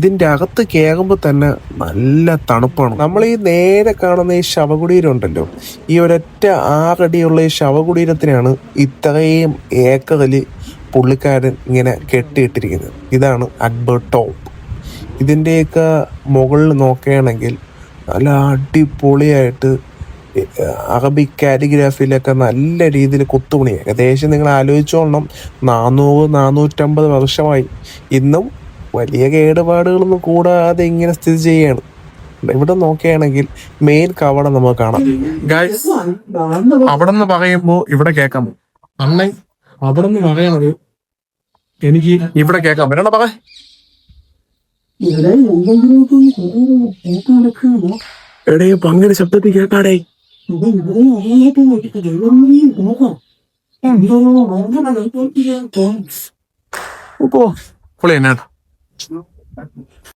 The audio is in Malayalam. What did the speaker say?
ഇതിന്റെ അകത്ത് കയറുമ്പോൾ തന്നെ നല്ല തണുപ്പാണ്. നമ്മൾ ഈ നേരെ കാണുന്ന ഈ ശവകുടീരം ഉണ്ടല്ലോ, ഈ ഒരൊറ്റ 6 അടിയുള്ള ഈ ശവകുടീരത്തിനാണ് ഇത്രയും ഏക്കറിൽ പുള്ളിക്കാരൻ ഇങ്ങനെ കെട്ടിയിട്ടിരിക്കുന്നത്. ഇതാണ് അക്ബർ ടോംബ്. ഇതിൻ്റെയൊക്കെ മുകളിൽ നോക്കുകയാണെങ്കിൽ നല്ല അടിപൊളിയായിട്ട് അറബിക് കാലിഗ്രാഫിയിലൊക്കെ നല്ല രീതിയിൽ കൊത്തുപണി. ഏകദേശം നിങ്ങൾ ആലോചിച്ചോളണം, 400-450 വർഷമായി ഇന്നും വലിയ കേടുപാടുകളൊന്നും കൂടാതെ ഇങ്ങനെ സ്ഥിതി ചെയ്യാണ്. ഇവിടെ നോക്കുകയാണെങ്കിൽ മെയിൻ കവടം നമുക്ക് കാണാം. ഗൈസ്, അവിടെ നിന്ന് പറയുമ്പോ ഇവിടെ കേൾക്കാം. അണ്ണൻ അവിടെ നിന്ന് പറയണത് എനിക്ക് ഇവിടെ കേൾക്കാം. വരണ പറ. എടേ പങ്ങനെ ശബ്ദത്തിൽ കേൾക്കാടേ. പൊളി എന്നാ